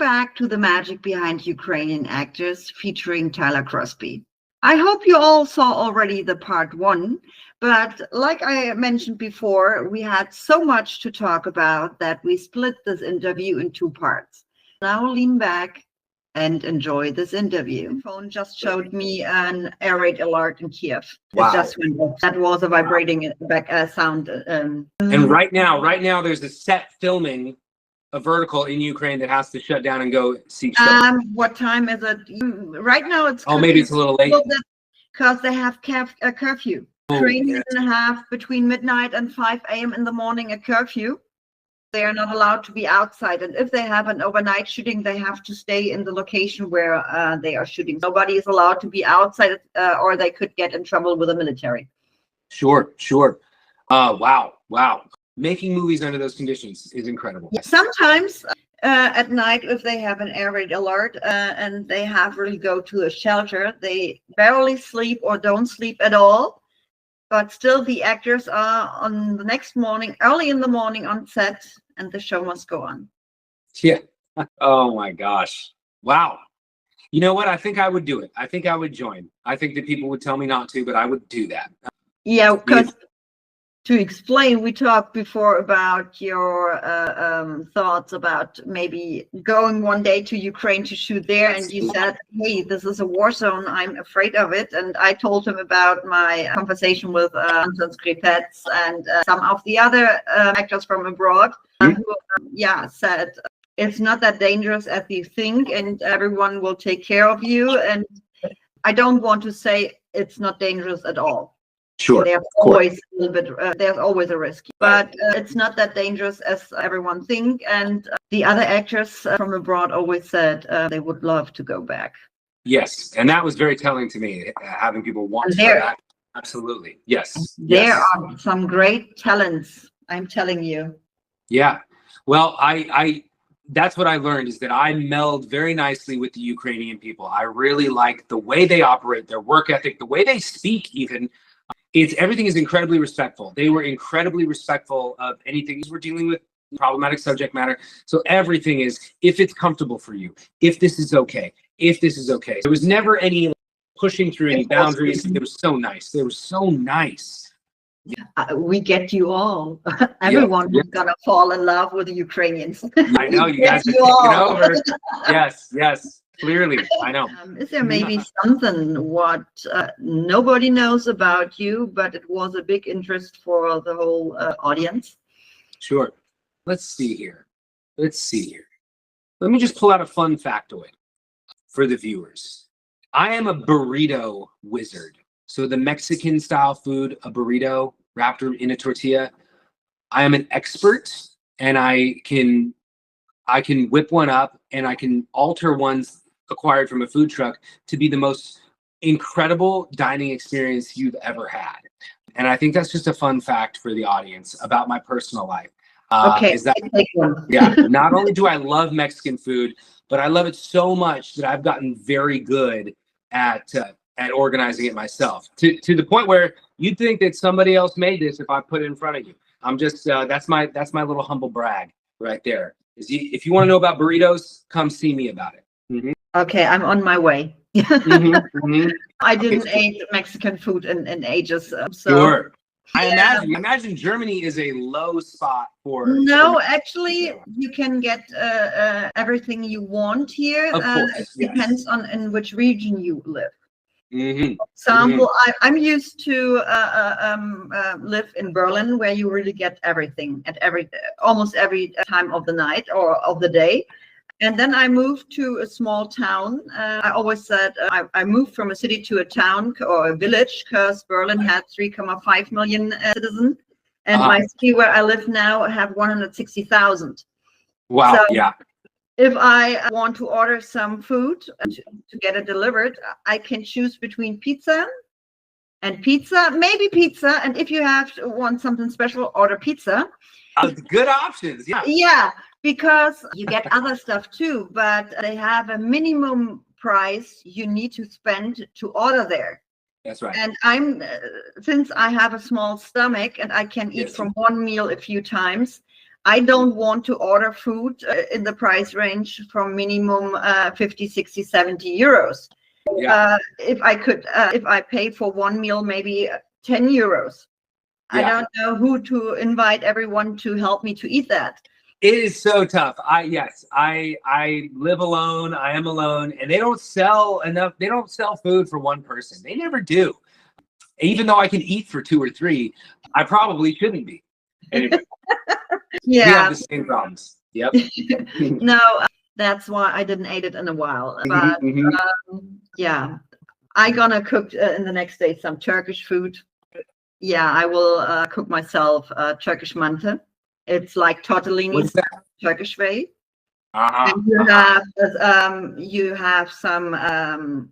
back to the Magic Behind Ukrainian Actors featuring Tyler Crosby. I hope you all saw already the part 1, but like I mentioned before, we had so much to talk about that we split this interview in 2 parts. Now lean back and enjoy this interview. My phone just showed me an air raid alert in Kiev. Wow. It just went off. That was a vibrating sound. And right now, there's a set filming a vertical in Ukraine that has to shut down and go seek shelter. What time is it? Right now it's maybe it's a little late because they have a curfew. Ukrainians have between midnight and 5 a.m. in the morning a curfew. They are not allowed to be outside, and if they have an overnight shooting, they have to stay in the location where they are shooting. Nobody is allowed to be outside, or they could get in trouble with the military. Sure. Wow. Making movies under those conditions is incredible. Sometimes at night, if they have an air raid alert and they have really go to a shelter, they barely sleep or don't sleep at all. But still, the actors are on the next morning, early in the morning on set, and the show must go on. Yeah. Oh my gosh. Wow. You know what? I think I would do it. I think I would join. I think that people would tell me not to, but I would do that. Yeah, because to explain, we talked before about your thoughts about maybe going one day to Ukraine to shoot there, and you said, hey, this is a war zone, I'm afraid of it. And I told him about my conversation with Anton Skripets and some of the other actors from abroad who said it's not that dangerous as you think, and everyone will take care of you. And I don't want to say it's not dangerous at all. Sure. There's always a little bit. There's always a risk, but it's not that dangerous as everyone think. And the other actors from abroad always said they would love to go back. Yes, and that was very telling to me. Having people want to go back. Absolutely, yes. There are some great talents. I'm telling you. Yeah. Well, I that's what I learned, is that I meld very nicely with the Ukrainian people. I really like the way they operate, their work ethic, the way they speak even. Everything is incredibly respectful. They were incredibly respectful of anything we're dealing with, problematic subject matter. So everything is, if it's comfortable for you, if this is okay, There was never any pushing through any boundaries. They were so nice. We get you all. Everyone is gonna fall in love with the Ukrainians. I know you guys are taking over. Yes. Clearly, I know. Is there maybe something what nobody knows about you, but it was a big interest for the whole audience? Sure. Let's see here. Let me just pull out a fun factoid for the viewers. I am a burrito wizard. So the Mexican style food, a burrito wrapped in a tortilla. I am an expert, and I can whip one up, and I can alter one's acquired from a food truck to be the most incredible dining experience you've ever had. And I think that's just a fun fact for the audience about my personal life. Not only do I love Mexican food, but I love it so much that I've gotten very good at organizing it myself, to the point where you'd think that somebody else made this if I put it in front of you. I'm just that's my little humble brag right there. If you want to know about burritos, come see me about it. Mm-hmm. Okay, I'm on my way. I didn't eat Mexican food in ages. Sure. I imagine Germany is a low spot for. No, actually, you can get everything you want here. Of course, it depends on in which region you live. Mm-hmm. For example, I'm used to live in Berlin, where you really get everything at almost every time of the night or of the day. And then I moved to a small town. I always said I moved from a city to a town or a village, because Berlin had 3.5 million citizens, and my city where I live now have 160,000. Wow! So yeah. If I want to order some food to get it delivered, I can choose between pizza, and if you want something special, order pizza. Good options. Yeah. Yeah. Because you get other stuff too, but they have a minimum price you need to spend to order there. That's right. And since I have a small stomach and I can eat from one meal a few times, I don't want to order food in the price range from minimum 50, 60, 70 euros. Yeah. If I pay for one meal, maybe 10 euros. I don't know who to invite everyone to help me to eat that. It is so tough. I live alone. I am alone, and they don't sell enough. They don't sell food for one person. They never do. Even though I can eat for 2 or 3, I probably shouldn't be. Anyway, we have the same problems. Yep. No, that's why I didn't eat it in a while. But yeah, I'm gonna cook in the next day some Turkish food. Yeah, I will cook myself Turkish mantı. It's like tortellini, Turkish way. And you have some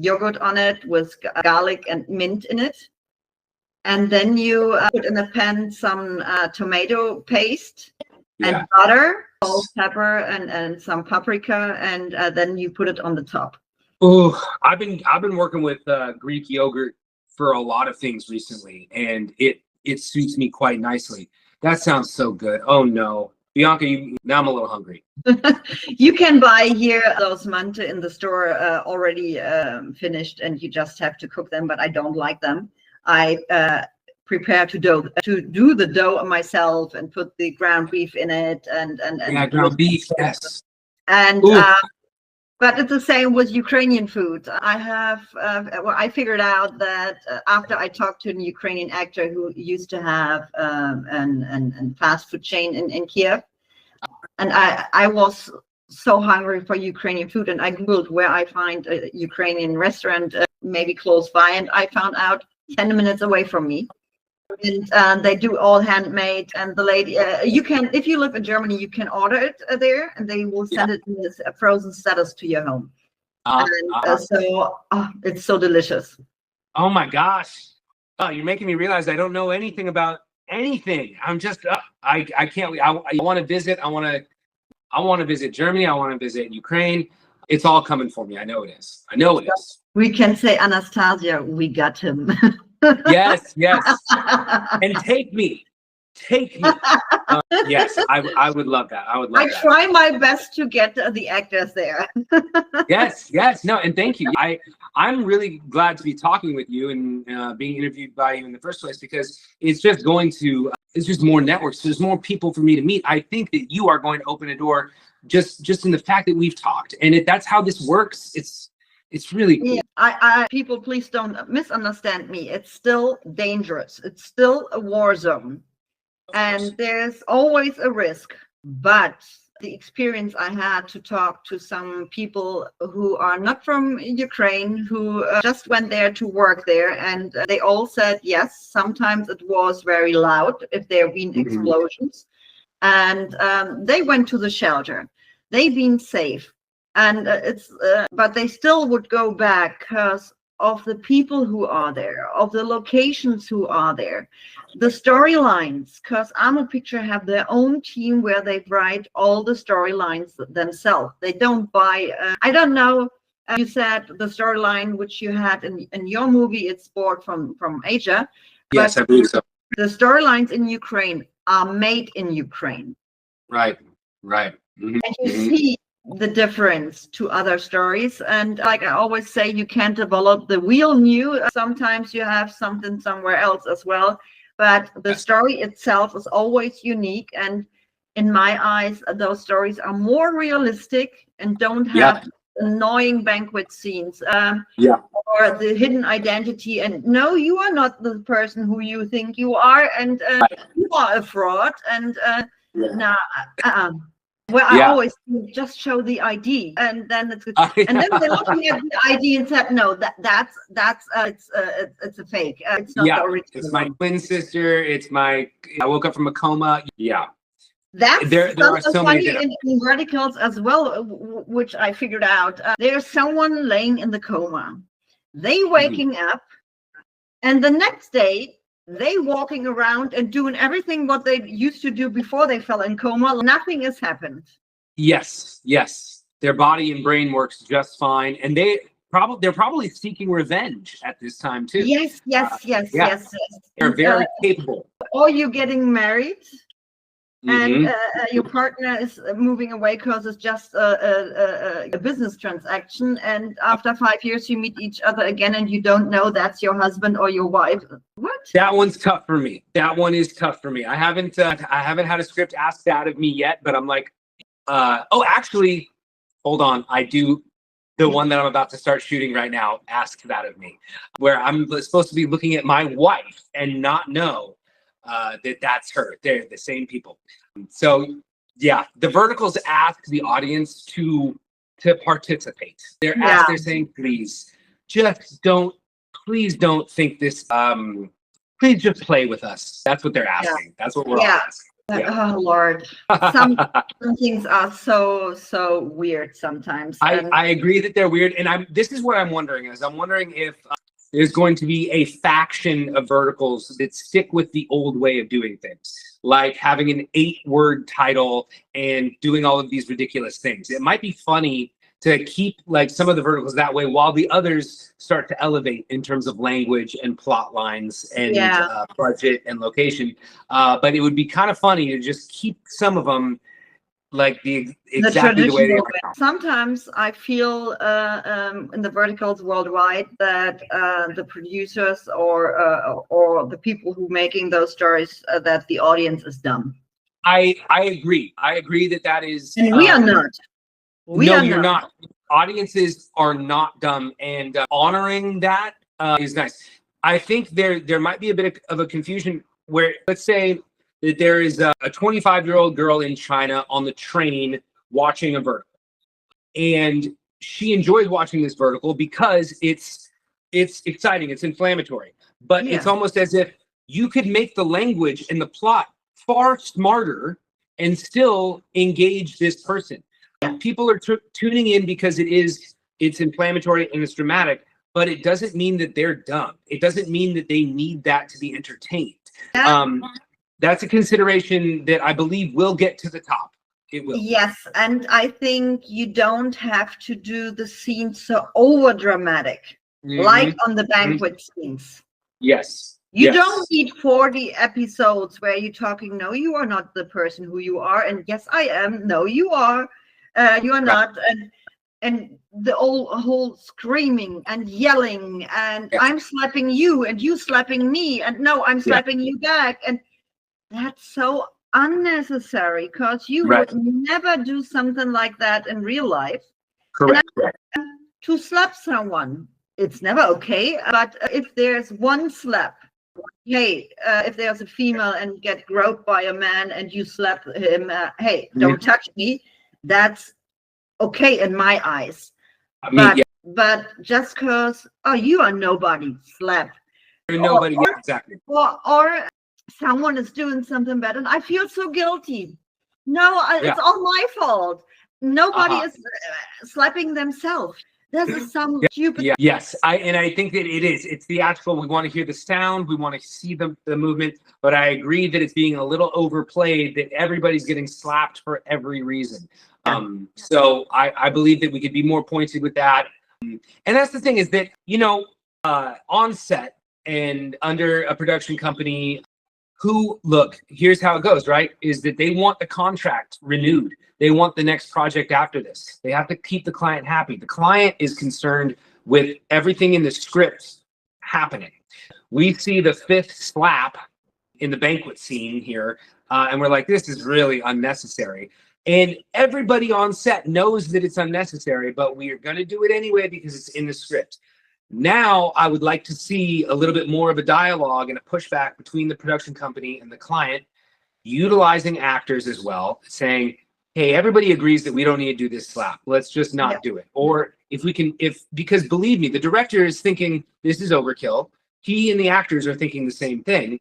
yogurt on it with garlic and mint in it. And then you put in a pan some tomato paste and butter, salt, pepper, and some paprika, and then you put it on the top. Oh, I've been working with Greek yogurt for a lot of things recently, and it suits me quite nicely. That sounds so good. Oh no, Bianca, now I'm a little hungry. You can buy here those mantı in the store already finished, and you just have to cook them. But I don't like them. I prepare to do the dough myself and put the ground beef in it and ground beef, yes. And but it's the same with Ukrainian food. I have I figured out that after I talked to an Ukrainian actor who used to have an fast food chain in Kiev, and I was so hungry for Ukrainian food, and I googled where I find a Ukrainian restaurant maybe close by, and I found out 10 minutes away from me. And they do all handmade, and the lady you can, if you live in Germany, you can order it there, and they will send it in this frozen status to your home. So it's so delicious. Oh my gosh. Oh, you're making me realize I don't know anything about anything. I'm just I can't wait. I want to visit. I want to visit Germany. I want to visit Ukraine. It's all coming for me. I know it is. I know it is. We can say, Anastasia, we got him. Yes. And take me. Yes, I would love that. I try my best to get the actors there. Yes, no, and thank you. I'm really glad to be talking with you and being interviewed by you in the first place, because it's just more networks. There's more people for me to meet. I think that you are going to open a door just in the fact that we've talked, and if that's how this works, it's really cool. Yeah, people, please don't misunderstand me. It's still dangerous. It's still a war zone. And there's always a risk. But the experience I had to talk to some people who are not from Ukraine, who just went there to work there, and they all said, yes, sometimes it was very loud if there have been explosions. And they went to the shelter. They've been safe. And but they still would go back because of the people who are there, of the locations who are there, the storylines, because Amo Picture have their own team where they write all the storylines themselves. They don't buy, I don't know, you said the storyline which you had in your movie, it's bought from Asia. Yes, I believe so. The storylines in Ukraine are made in Ukraine. Right. And you see the difference to other stories, and like I always say, you can't develop the wheel new. Sometimes you have something somewhere else as well, but the story itself is always unique, and in my eyes those stories are more realistic and don't have annoying banquet scenes or the hidden identity, and no, you are not the person who you think you are, and you are a fraud, and well, I always just show the ID, and then it's good. And then they're looking at the ID and said, "No, that's it's a fake. It's not the original." It's my twin sister. I woke up from a coma. Yeah, that's there are so funny many in verticals as well, which I figured out. There's someone laying in the coma. They waking up, and the next day, they walking around and doing everything what they used to do before they fell in coma. Nothing has happened. Yes. Their body and brain works just fine, and they're probably seeking revenge at this time too. Yes. They're very capable. Or you're getting married, and your partner is moving away because it's just a business transaction, and after 5 years you meet each other again and you don't know that's your husband or your wife. What? That one's tough for me. That one is tough for me. I haven't had a script asked out of me yet, but I'm like, oh, actually, hold on. I do. The one that I'm about to start shooting right now asked that of me, where I'm supposed to be looking at my wife and not know that's her. They're the same people. So yeah, the verticals ask the audience to participate. They're saying, please don't think this, please just play with us. That's what they're asking. That's what we're all asking. Oh Lord, some things are so weird sometimes. I agree that they're weird, and this is what I'm wondering if there's going to be a faction of verticals that stick with the old way of doing things, like having an 8-word title and doing all of these ridiculous things. It might be funny to keep like some of the verticals that way while the others start to elevate in terms of language and plot lines and budget and location. But it would be kind of funny to just keep some of them like exactly the way they are. Sometimes I feel in the verticals worldwide that the producers or the people who making those stories that the audience is dumb. I agree. I agree that is. And we are not. You're not. Audiences are not dumb, and honoring that is nice. I think there might be a bit of a confusion where, let's say that there is a 25-year-old girl in China on the train watching a vertical, and she enjoys watching this vertical because it's exciting, it's inflammatory, but it's almost as if you could make the language and the plot far smarter and still engage this person. People are tuning in because it's inflammatory and it's dramatic, but it doesn't mean that they're dumb. It doesn't mean that they need that to be entertained. That's a consideration that I believe will get to the top. It will. Yes, and I think you don't have to do the scenes so over dramatic, like on the banquet scenes. Yes. You don't need 40 episodes where you're talking, no, you are not the person who you are, and yes, I am. No, you are. You are not, and the whole screaming and yelling, and I'm slapping you, and you slapping me, and no, I'm slapping you back, and that's so unnecessary because you would never do something like that in real life. Correct. To slap someone, it's never okay. But if there's one slap, if there's a female and get groped by a man and you slap him, hey, don't touch me. That's okay in my eyes. I mean, but just because, you are nobody, slap. You're nobody, exactly. Or someone is doing something bad and I feel so guilty. No, it's all my fault. Nobody is slapping themselves. This is some stupid. Yes, I think that it is. It's theatrical. We want to hear the sound. We want to see the movement. But I agree that it's being a little overplayed. That everybody's getting slapped for every reason. So I believe that we could be more pointed with that. And that's the thing is that on set and under a production company, here's how it goes, right? Is that they want the contract renewed. They want the next project after this. They have to keep the client happy. The client is concerned with everything in the script happening. We see the 5th slap in the banquet scene here, and we're like, this is really unnecessary. And everybody on set knows that it's unnecessary, but we are going to do it anyway because it's in the script. Now, I would like to see a little bit more of a dialogue and a pushback between the production company and the client, utilizing actors as well, saying, hey, everybody agrees that we don't need to do this slap. Let's just not do it. Or because believe me, the director is thinking this is overkill. He and the actors are thinking the same thing.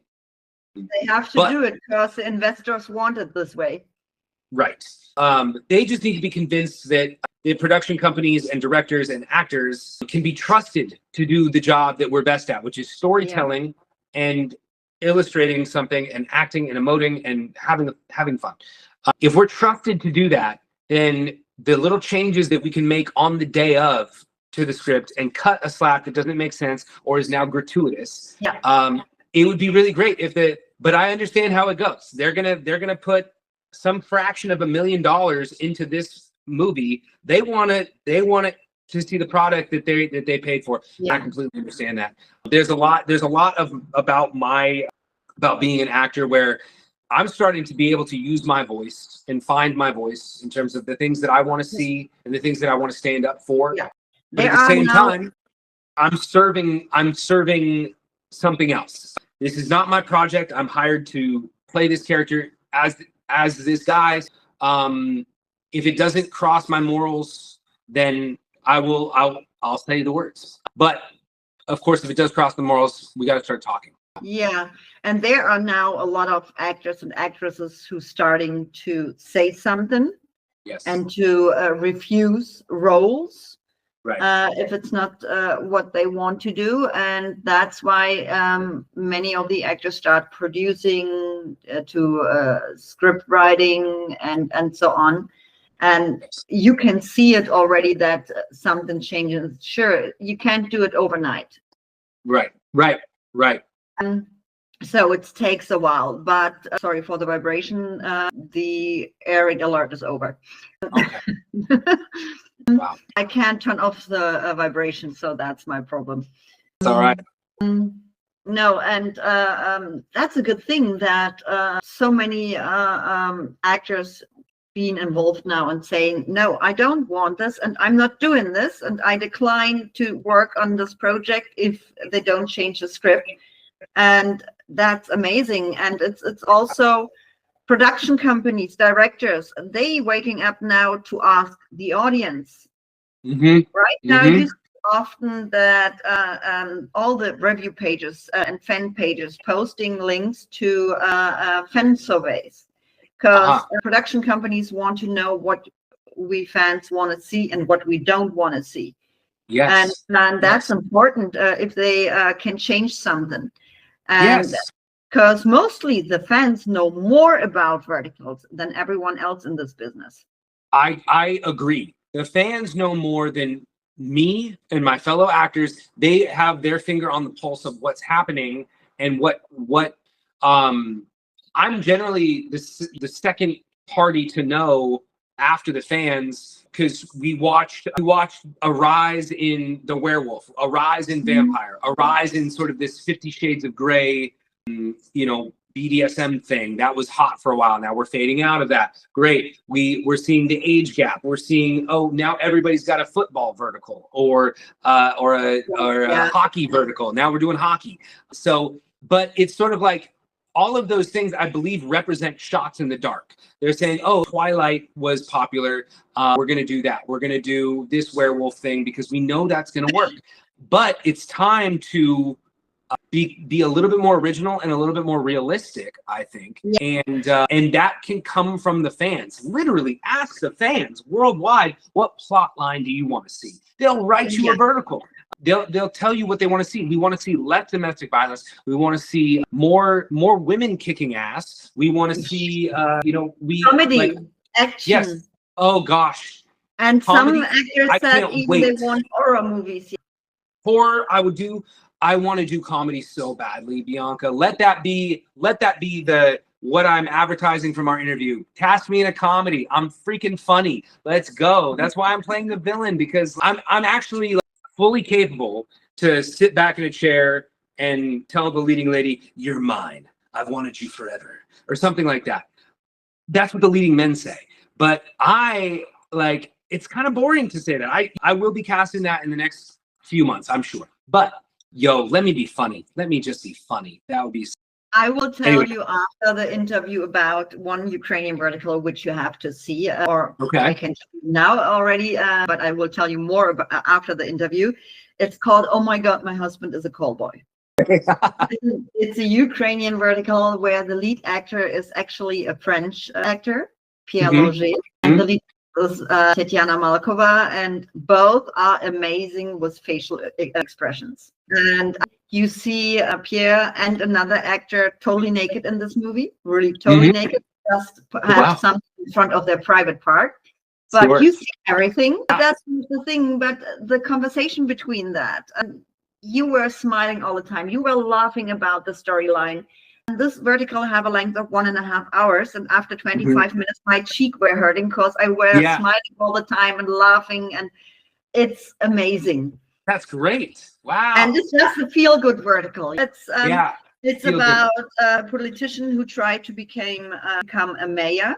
They have to do it because the investors want it this way. Right. They just need to be convinced that the production companies and directors and actors can be trusted to do the job that we're best at, which is storytelling and illustrating something and acting and emoting and having fun. If we're trusted to do that, then the little changes that we can make on the day of to the script and cut a slap that doesn't make sense or is now gratuitous, it would be really great but I understand how it goes. They're gonna put some fraction of $1 million into this movie. They want it to see the product that they paid for. Yeah. I completely understand that. There's a lot about being an actor where I'm starting to be able to use my voice and find my voice in terms of the things that I want to see and the things that I want to stand up for. Yeah. But at the same time, I'm serving something else. This is not my project. I'm hired to play this character as this guy. If it doesn't cross my morals, then I'll say the words. But of course, if it does cross the morals, we got to start talking. Yeah, and there are now a lot of actors and actresses who starting to say something. Yes. And to refuse roles. Right. If it's not what they want to do. And that's why many of the actors start producing to script writing and so on. And you can see it already that something changes. Sure, you can't do it overnight. Right. So it takes a while, but sorry for the vibration. The airing alert is over. Okay. Wow. I can't turn off the vibration, so that's my problem. It's all right. No, and that's a good thing that so many actors being involved now and saying, no, I don't want this, and I'm not doing this, and I decline to work on this project if they don't change the script. And that's amazing. And it's also production companies, directors, they waking up now to ask the audience. Right now, you see often that all the review pages and fan pages posting links to fan surveys, because production companies want to know what we fans want to see and what we don't want to see. Yes. And that's important if they can change something. And because mostly the fans know more about verticals than everyone else in this business. I agree. The fans know more than me and my fellow actors. They have their finger on the pulse of what's happening and what I'm generally the second party to know after the fans, because we watched a rise in the werewolf, a rise in vampire, a rise in sort of this 50 Shades of Grey, BDSM thing that was hot for a while. Now we're fading out of that. Great. We're seeing the age gap. We're seeing, now everybody's got a football vertical or a hockey vertical. Now we're doing hockey. So, but it's sort of like all of those things, I believe, represent shots in the dark. They're saying, oh, Twilight was popular. We're going to do that. We're going to do this werewolf thing because we know that's going to work. But it's time to be a little bit more original and a little bit more realistic, I think. Yeah. And that can come from the fans. Literally ask the fans worldwide, what plot line do you want to see? They'll write you a vertical. They'll tell you what they want to see. We want to see less domestic violence. We want to see more women kicking ass. We want to see comedy, action. Yes. Oh gosh. And comedy, some actors said even they want horror movies. Horror, I want to do comedy so badly, Bianca. Let that be what I'm advertising from our interview. Cast me in a comedy. I'm freaking funny. Let's go. That's why I'm playing the villain, because I'm actually fully capable to sit back in a chair and tell the leading lady, "You're mine. I've wanted you forever," or something like that. That's what the leading men say. But it's kind of boring to say that. I will be casting that in the next few months, I'm sure. But let me be funny. Let me just be funny. That would be. I will tell you after the interview about one Ukrainian vertical, which you have to see, I can now already, but I will tell you more about after the interview. It's called "Oh My God, My Husband is a Call Boy." It's a Ukrainian vertical where the lead actor is actually a French actor, Pierre Loger, and the lead is Tetiana Malkova, and both are amazing with facial expressions. And you see Pierre and another actor totally naked in this movie, really totally naked, just have something in front of their private part. But you see everything. That's the thing, but the conversation between that, you were smiling all the time. You were laughing about the storyline. This vertical have a length of 1.5 hours, and after 25 minutes, my cheek were hurting because I were smiling all the time and laughing, and it's amazing. That's great. Wow. And it's just a feel-good vertical. It's about a politician who tried to become a mayor,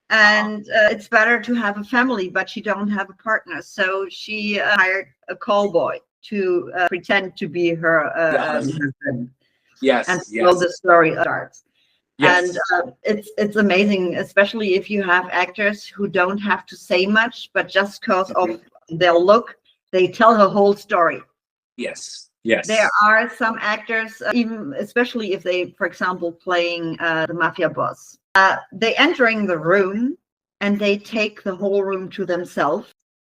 and it's better to have a family, but she don't have a partner, so she hired a call boy to pretend to be her husband. Yes. And so the story starts. Yes. And it's amazing, especially if you have actors who don't have to say much, but just because of their look, they tell the whole story. Yes. Yes. There are some actors, even especially if they, for example, playing the mafia boss, they entering the room and they take the whole room to themselves.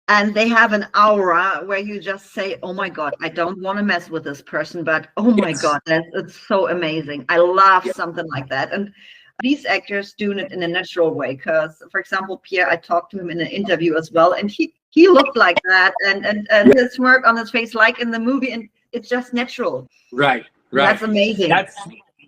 And they have an aura where you just say, oh my God, I don't want to mess with this person, but oh my God, it's so amazing. I love something like that. And these actors do it in a natural way. Because, for example, Pierre, I talked to him in an interview as well, and he looked like that, and his smirk on his face, like in the movie, and it's just natural. Right. That's amazing.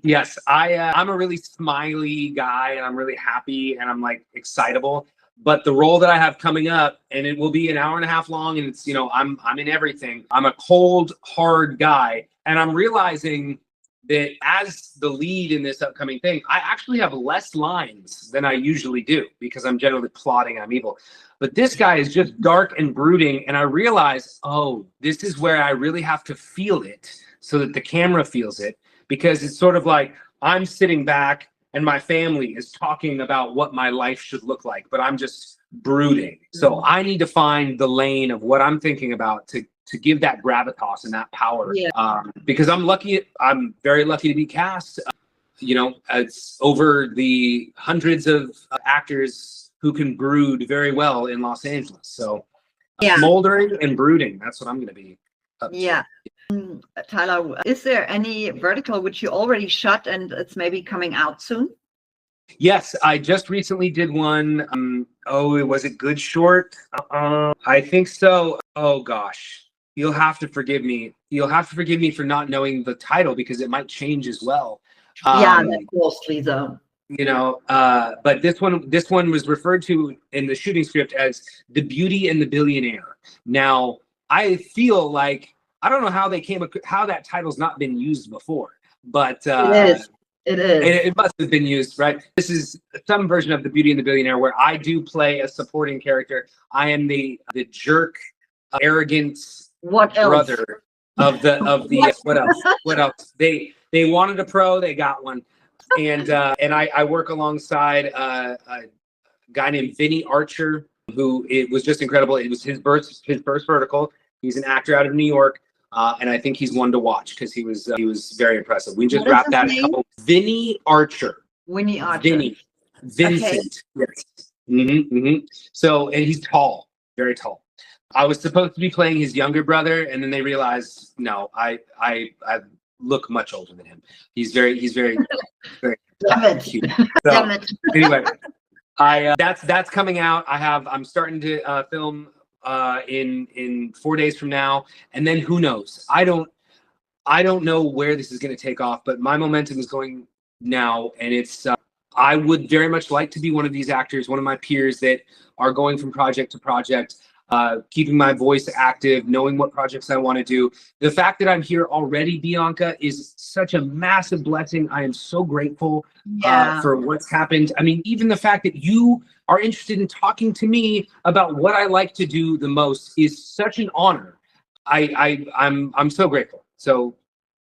Yes. I'm a really smiley guy, and I'm really happy, and I'm like excitable. But the role that I have coming up, and it will be an hour and a half long, and it's, I'm in everything. I'm a cold, hard guy. And I'm realizing that as the lead in this upcoming thing, I actually have less lines than I usually do because I'm generally plotting I'm evil. But this guy is just dark and brooding. And I realize, oh, this is where I really have to feel it so that the camera feels it, because it's sort of like I'm sitting back and my family is talking about what my life should look like, but I'm just brooding. So I need to find the lane of what I'm thinking about to give that gravitas and that power. Because I'm very lucky to be cast. It's over the hundreds of actors who can brood very well in Los Angeles. So smoldering and brooding, that's what I'm going to be up to. Tyler, is there any vertical which you already shot and it's maybe coming out soon? Yes, I just recently did one. Was it Good Short? I think so. Oh gosh, you'll have to forgive me. You'll have to forgive me for not knowing the title because it might change as well. That's closely though. But this one was referred to in the shooting script as The Beauty and the Billionaire. Now, I feel like I don't know how that title's not been used before, but it is. It must have been used, right? This is some version of The Beauty and the Billionaire where I do play a supporting character. I am the jerk, arrogant brother of the what else? They wanted a pro, they got one, and I work alongside a guy named Vinny Archer, who it was just incredible. It was his first vertical. He's an actor out of New York. And I think he's one to watch because he was very impressive. We just wrapped that a couple. Vinny Archer. Winnie Archer. Vincent. Okay. Yes. So, and he's tall, very tall. I was supposed to be playing his younger brother, and then they realized, no, I look much older than him. He's very Damn cute. So, anyway, that's coming out. I'm starting to film in 4 days from now, and then who knows? I don't know where this is going to take off, but my momentum is going now, and it's I would very much like to be one of these actors, one of my peers that are going from project to project, keeping my voice active, knowing what projects I want to do. The fact that I'm here already, Bianca, is such a massive blessing. I am so grateful for what's happened. I mean, even the fact that you are interested in talking to me about what I like to do the most is such an honor. I'm so grateful. So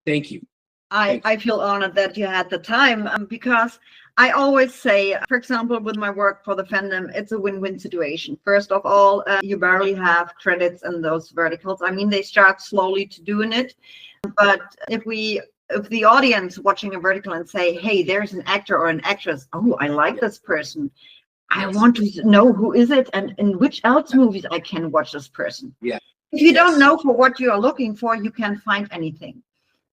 thank you. I feel honored that you had the time because I always say, for example, with my work for the fandom, it's a win-win situation. First of all, you barely have credits in those verticals. I mean, they start slowly to doing it, but if the audience watching a vertical and say, hey, there's an actor or an actress, oh, I like this person, I want to know who is it and in which else movies I can watch this person. Yeah. If you don't know for what you are looking for, you can't find anything.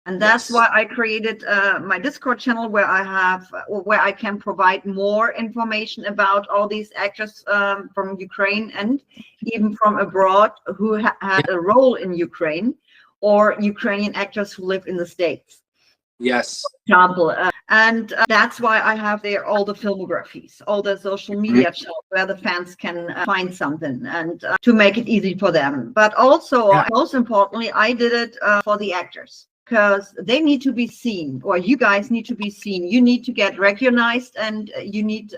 And that's why I created my Discord channel where I can provide more information about all these actors from Ukraine and even from abroad who had a role in Ukraine, or Ukrainian actors who live in the States. Yes. Example, and that's why I have there all the filmographies, all the social media channels where the fans can find something, and to make it easy for them. But also, most importantly, I did it for the actors, because they need to be seen, or you guys need to be seen. You need to get recognized, and you need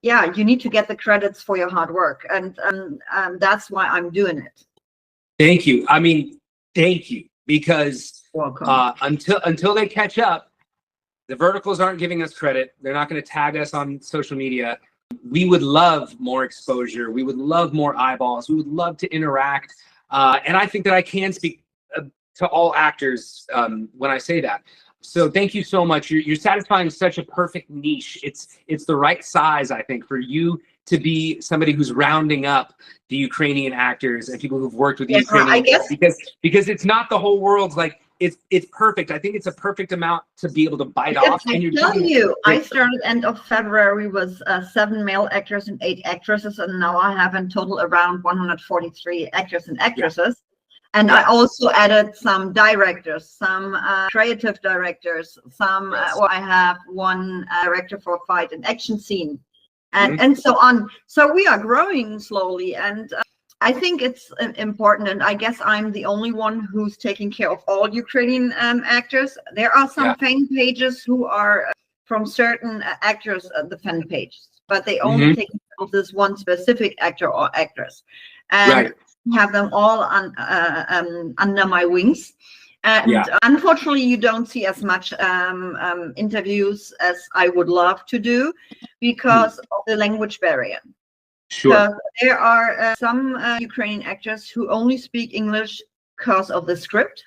you need to get the credits for your hard work, and that's why I'm doing it. Thank you. I mean, thank you, because welcome. Until they catch up, the verticals aren't giving us credit. They're not going to tag us on social media. We would love more exposure. We would love more eyeballs. We would love to interact. And I think that I can speak to all actors when I say that. So thank you so much. You're satisfying such a perfect niche. It's the right size, I think, for you to be somebody who's rounding up the Ukrainian actors and people who've worked with the Ukrainian actors, because it's not the whole world's like, it's perfect. I think it's a perfect amount to be able to bite off. And you're telling you, I started end of February with 7 male actors and 8 actresses, and now I have in total around 143 actors and actresses. And I also added some directors, some creative directors, some, or I have one director for fight and action scene, and so on. So we are growing slowly, and I think it's important, and I guess I'm the only one who's taking care of all Ukrainian actors. There are some fan pages who are from certain actors, the fan pages, but they only take care of this one specific actor or actress, and have them all on under my wings. And unfortunately, you don't see as much interviews as I would love to do because of the language barrier. Sure. There are some Ukrainian actors who only speak English because of the script.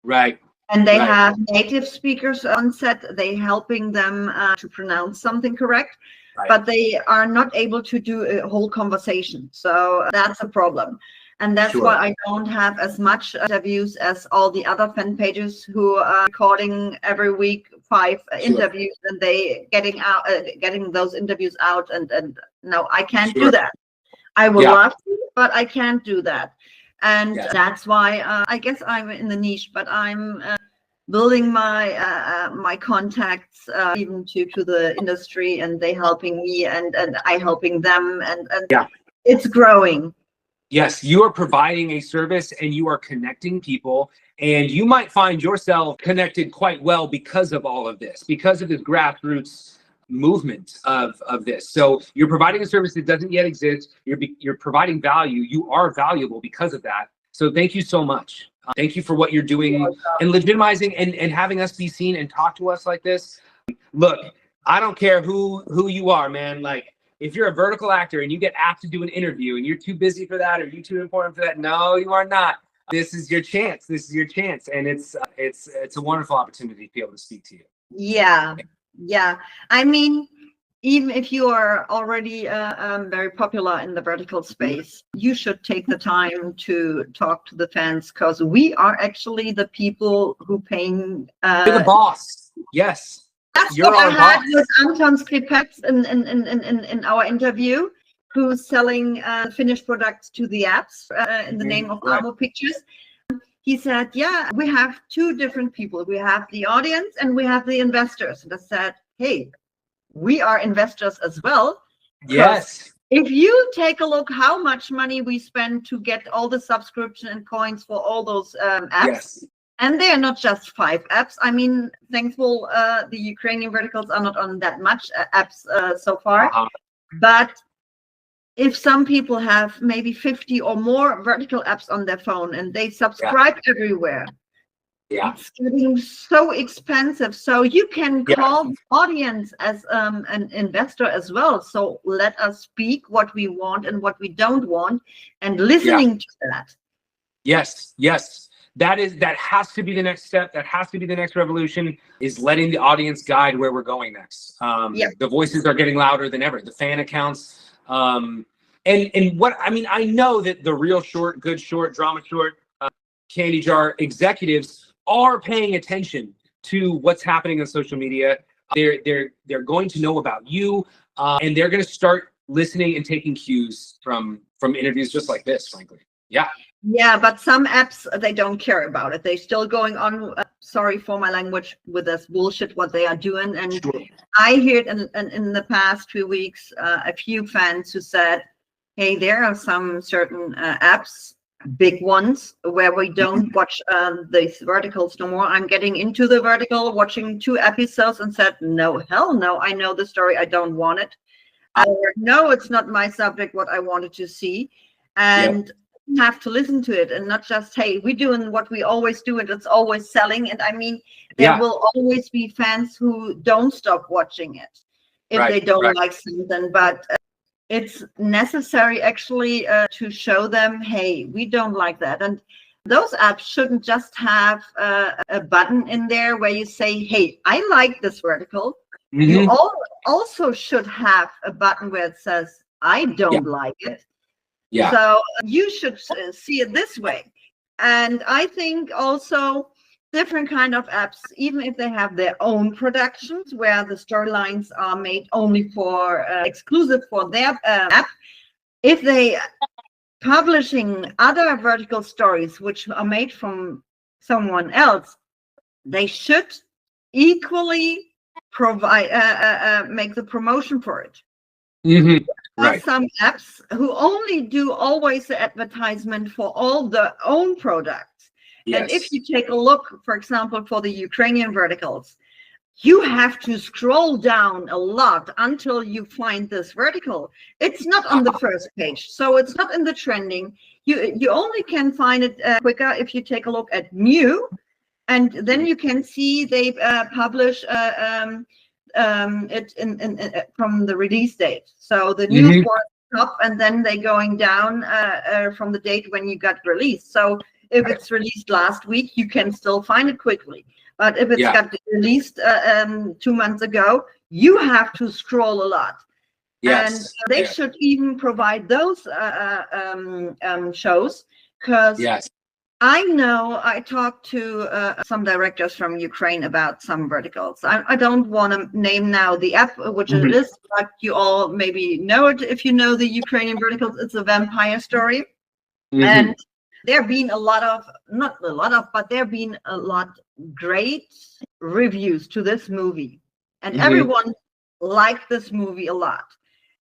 Right. And they have native speakers on set. They're helping them to pronounce something correct, but they are not able to do a whole conversation. So that's a problem. And that's why I don't have as much interviews as all the other fan pages who are recording every week 5 interviews, and they getting those interviews out. And no, I can't do that. I would love to, but I can't do that. And that's why I guess I'm in the niche, but I'm building my my contacts even to the industry, and they helping me, and I helping them, and it's growing. Yes, you are providing a service and you are connecting people, and you might find yourself connected quite well because of all of this, because of this grassroots movement of this. So you're providing a service that doesn't yet exist. You're providing value. You are valuable because of that. So thank you so much. Thank you for what you're doing and legitimizing and having us be seen and talk to us like this. Look, I don't care who you are, man. Like, if you're a vertical actor and you get asked to do an interview and you're too busy for that or you're too important for that, no, you are not. This is your chance. This is your chance, and it's a wonderful opportunity to be able to speak to you. Yeah. I mean, even if you are already very popular in the vertical space, you should take the time to talk to the fans, because we are actually the people who paying. You're the boss. Yes. That's what I had with Anton Skripets in our interview, who's selling finished products to the apps in the name of Amo Pictures. He said, yeah, we have 2 different people. We have the audience and we have the investors. And I said, hey, we are investors as well. Yes. If you take a look how much money we spend to get all the subscription and coins for all those apps, and they are not just 5 apps. I mean, thankful the Ukrainian verticals are not on that much apps so far. But if some people have maybe 50 or more vertical apps on their phone and they subscribe everywhere, it's getting so expensive. So you can call the audience as an investor as well. So let us speak what we want and what we don't want, and listening to that. Yes. That has to be the next step. That has to be the next revolution, is letting the audience guide where we're going next. The voices are getting louder than ever. The fan accounts. And what I mean, I know that the real short, good short, drama short, candy jar executives are paying attention to what's happening on social media. They're going to know about you, and they're going to start listening and taking cues from interviews just like this, frankly. Yeah, but some apps, they don't care about it. They're still going on, sorry for my language, with this bullshit, what they are doing. And Sure. I heard in the past 2 weeks, a few fans who said, hey, there are some certain apps, big ones, where we don't watch these verticals no more. I'm getting into the vertical, watching 2 episodes, and said, no, hell no, I know the story, I don't want it. No, it's not my subject, what I wanted to see. And have to listen to it, and not just, hey, we're doing what we always do and it's always selling. And I mean, there will always be fans who don't stop watching it if they don't like something, but it's necessary actually to show them, hey, we don't like that. And those apps shouldn't just have a button in there where you say, hey, I like this vertical. You also should have a button where it says, I don't like it. Yeah. So you should see it this way. And I think also different kind of apps, even if they have their own productions where the storylines are made only for exclusive for their app, if they publishing other vertical stories which are made from someone else, they should equally provide make the promotion for it. Some apps who only do always the advertisement for all their own products. And if you take a look, for example, for the Ukrainian verticals, you have to scroll down a lot until you find this vertical. It's not on the first page, so it's not in the trending. You only can find it quicker if you take a look at new, and then you can see they publish it in from the release date. So the news was up, and then they going down from the date when you got released. So if it's released last week, you can still find it quickly. But if it's got released 2 months ago, you have to scroll a lot. And they should even provide those shows, because I know I talked to some directors from Ukraine about some verticals. I don't want to name now the app, which it is, but you all maybe know it if you know the Ukrainian verticals. It's a vampire story. And there have been a lot of, not a lot of, but there have been a lot great reviews to this movie. And everyone liked this movie a lot.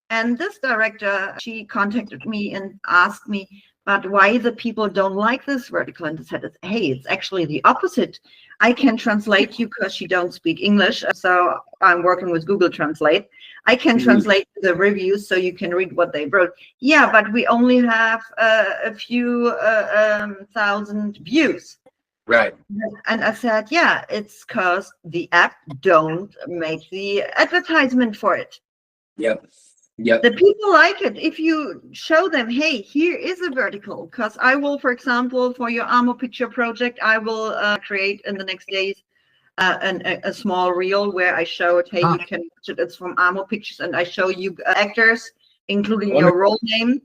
And this director, she contacted me and asked me, but why the people don't like this vertical? And I said, hey, it's actually the opposite. I can translate you, because she don't speak English. So I'm working with Google Translate. I can translate the reviews so you can read what they wrote. Yeah, but we only have a few thousand views. Right. And I said, yeah, it's because the app don't make the advertisement for it. Yep. The people like it if you show them, hey, here is a vertical. Because I will, for example, for your Amo picture project, I will create in the next days a small reel where I show it, hey, you can watch it, it's from Amo Pictures, and I show you actors, including your role name.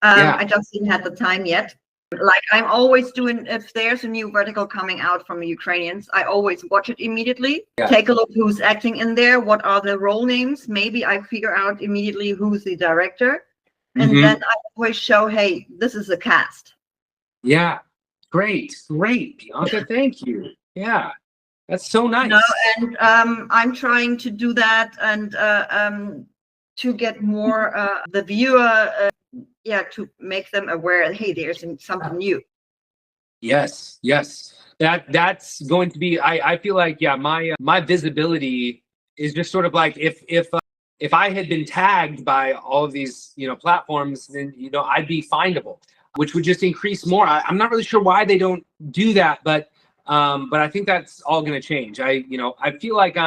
I just didn't have the time yet. Like I'm always doing, if there's a new vertical coming out from the Ukrainians, I always watch it immediately. Take a look who's acting in there, what are the role names. Maybe I figure out immediately who's the director. And then I always show, hey, this is the cast. Yeah, great, Bianca, thank you. Yeah, that's so nice. No, and I'm trying to do that, and to get more the viewer, to make them aware, hey, there's something new. Yes, that's going to be, I feel like, my visibility is just sort of like, if I had been tagged by all of these platforms, then I'd be findable, which would just increase more. I'm not really sure why they don't do that, but I think that's all going to change. I feel like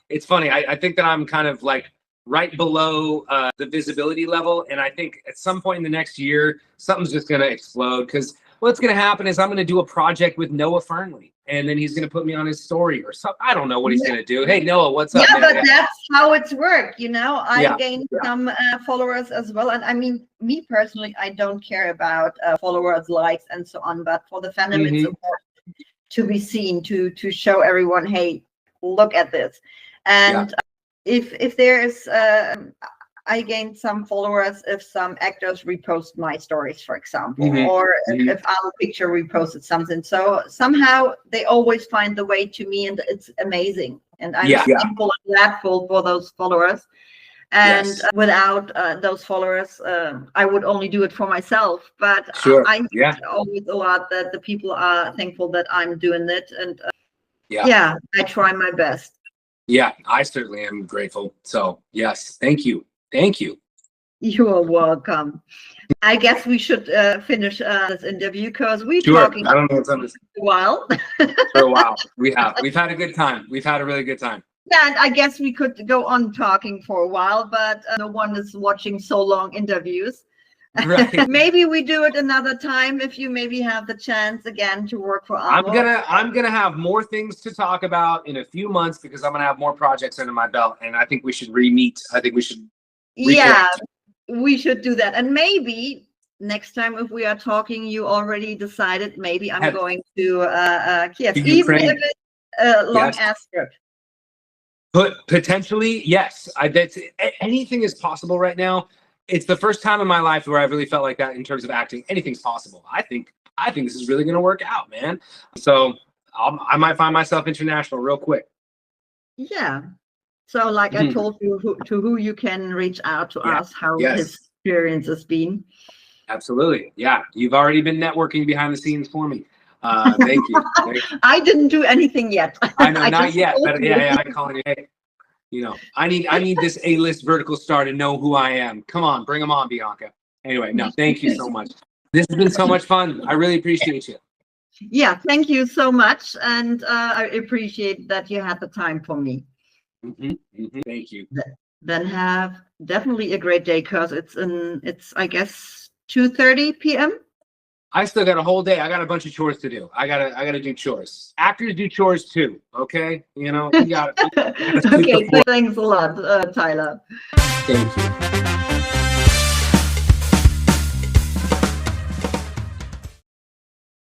it's funny, I think that I'm kind of like right below the visibility level, and I think at some point in the next year something's just going to explode, because what's going to happen is I'm going to do a project with Noah Fernley, and then he's going to put me on his story or something. I don't know what he's going to do. Hey Noah, what's up? Yeah, man? But that's how it's worked, I gained some followers as well, and I mean, me personally, I don't care about followers, likes, and so on, but for the fandom it's important to be seen, to show everyone, hey, look at this. And if there is I gained some followers if some actors repost my stories, for example, Mhm. or Mhm. if our picture reposted something. So somehow they always find the way to me, and it's amazing. And I'm Yeah. thankful and grateful for those followers. And Yes. without those followers, I would only do it for myself. But Sure. I Yeah. always a lot that the people are thankful that I'm doing it, and Yeah. yeah, I try my best. Yeah. I certainly am grateful. So yes, thank you. Thank you. You're welcome. I guess we should finish this interview because we're Sure. talking I don't know what's on this a while. for a while. We've had a good time. We've had a really good time. Yeah, and I guess we could go on talking for a while, but no one is watching so long interviews. Right. Maybe we do it another time if you maybe have the chance again to work for I'm Arlo. gonna have more things to talk about in a few months because I'm gonna have more projects under my belt, and I think we should re-meet. I think we should Yeah, reconnect. we should do that. And maybe next time if we are talking, you already decided maybe I'm going to Kiev, To even Ukraine. if it's a long Yes. ass trip. Potentially, yes. Anything is possible right now. It's the first time in my life where I really felt like that in terms of acting. Anything's possible. I think this is really going to work out, man. So I might find myself international real quick. Yeah. So like I told you to who you can reach out to ask how his experience has been. Absolutely. Yeah. You've already been networking behind the scenes for me. Thank you. I didn't do anything yet. I know, I not just yet, told but you. yeah, I'm calling you. Hey, you know, I need this A-list vertical star to know who I am. Come on, bring them on, Bianca. Anyway, no, thank you so much. This has been so much fun. I really appreciate you. Yeah, thank you so much, and I appreciate that you had the time for me. Thank you. Then have definitely a great day, because it's I guess 2:30 p.m. I still got a whole day. I got a bunch of chores to do. I gotta do chores. Actors do chores too. Okay, you know, you got it. Okay, thanks a lot, Tyler. Thank you.